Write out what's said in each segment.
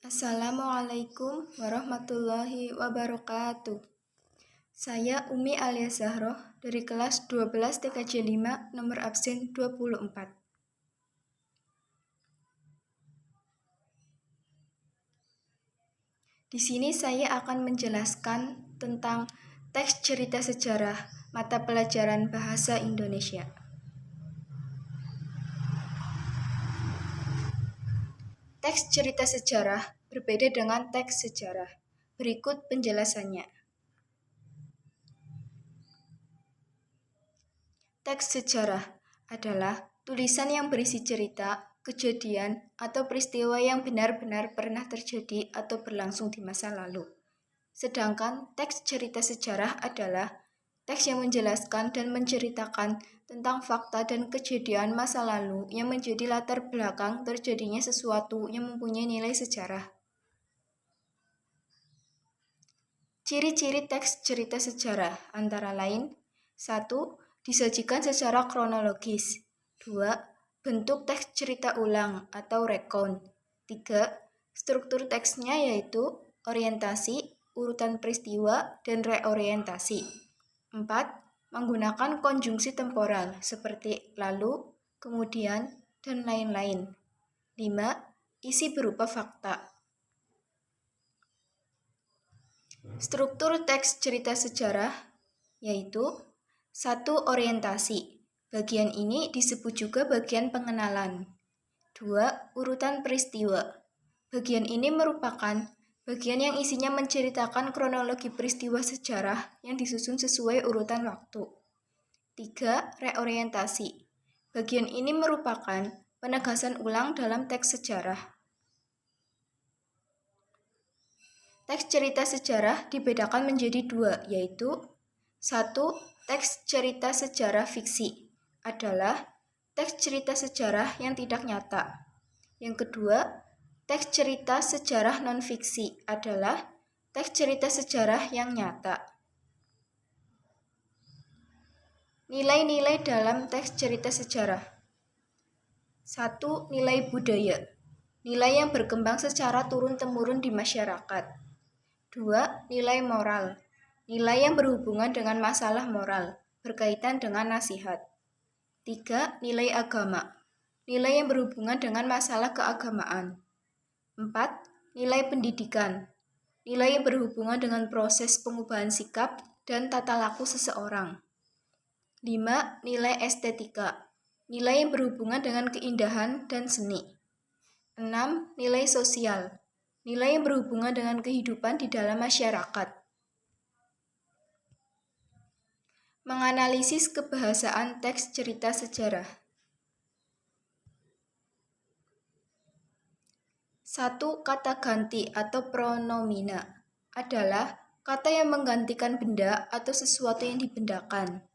Assalamualaikum warahmatullahi wabarakatuh. Saya Umi alias Zahroh dari kelas 12 TKJ 5 nomor absen 24. Di sini saya akan menjelaskan tentang teks cerita sejarah mata pelajaran Bahasa Indonesia. Teks cerita sejarah berbeda dengan teks sejarah. Berikut penjelasannya. Teks sejarah adalah tulisan yang berisi cerita, kejadian, atau peristiwa yang benar-benar pernah terjadi atau berlangsung di masa lalu. Sedangkan teks cerita sejarah adalah teks yang menjelaskan dan menceritakan tentang fakta dan kejadian masa lalu yang menjadi latar belakang terjadinya sesuatu yang mempunyai nilai sejarah. Ciri-ciri teks cerita sejarah antara lain: 1. Disajikan secara kronologis. 2. Bentuk teks cerita ulang atau recount. 3. Struktur teksnya yaitu orientasi, urutan peristiwa, dan reorientasi. 4. Menggunakan konjungsi temporal seperti lalu, kemudian, dan lain-lain. 5. Isi berupa fakta. Struktur teks cerita sejarah yaitu 1. Orientasi. Bagian ini disebut juga bagian pengenalan. 2. Urutan peristiwa. Bagian ini merupakan bagian yang isinya menceritakan kronologi peristiwa sejarah yang disusun sesuai urutan waktu. 3. Reorientasi. Bagian ini merupakan penegasan ulang dalam teks sejarah. Teks cerita sejarah dibedakan menjadi dua, yaitu 1. Teks cerita sejarah fiksi adalah teks cerita sejarah yang tidak nyata. Yang kedua, teks cerita sejarah non-fiksi adalah teks cerita sejarah yang nyata. Nilai-nilai dalam teks cerita sejarah. 1. Nilai budaya. Nilai yang berkembang secara turun-temurun di masyarakat. 2. Nilai moral. Nilai yang berhubungan dengan masalah moral, berkaitan dengan nasihat. 3. Nilai agama. Nilai yang berhubungan dengan masalah keagamaan. 4. Nilai pendidikan. Nilai yang berhubungan dengan proses pengubahan sikap dan tata laku seseorang. 5. Nilai estetika. Nilai yang berhubungan dengan keindahan dan seni. 6. Nilai sosial. Nilai yang berhubungan dengan kehidupan di dalam masyarakat. Menganalisis kebahasaan teks cerita sejarah. 1. Kata ganti atau pronomina adalah kata yang menggantikan benda atau sesuatu yang dibendakan.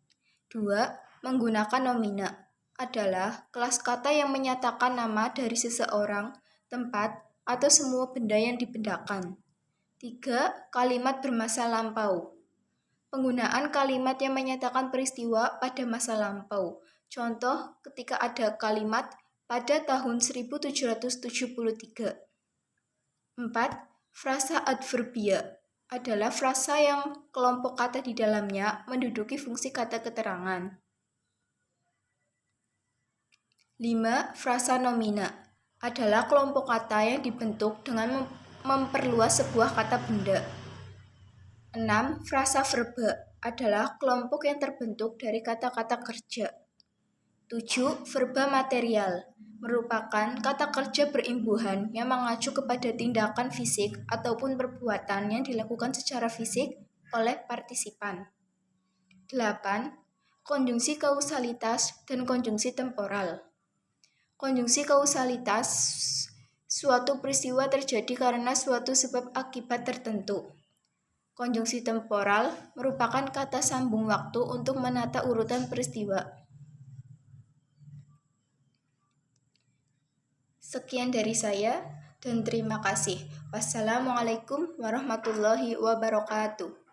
2. Menggunakan nomina adalah kelas kata yang menyatakan nama dari seseorang, tempat, atau semua benda yang dibendakan. 3. Kalimat bermasa lampau. Penggunaan kalimat yang menyatakan peristiwa pada masa lampau. Contoh ketika ada kalimat pada tahun 1773. 4. Frasa adverbia adalah frasa yang kelompok kata di dalamnya menduduki fungsi kata keterangan. 5. Frasa nomina adalah kelompok kata yang dibentuk dengan memperluas sebuah kata benda. 6. Frasa verba adalah kelompok yang terbentuk dari kata-kata kerja. 7. Verba material merupakan kata kerja berimbuhan yang mengacu kepada tindakan fisik ataupun perbuatan yang dilakukan secara fisik oleh partisipan. 8. Konjungsi kausalitas dan konjungsi temporal. Konjungsi kausalitas, suatu peristiwa terjadi karena suatu sebab akibat tertentu. Konjungsi temporal merupakan kata sambung waktu untuk menata urutan peristiwa. Sekian dari saya dan terima kasih. Wassalamualaikum warahmatullahi wabarakatuh.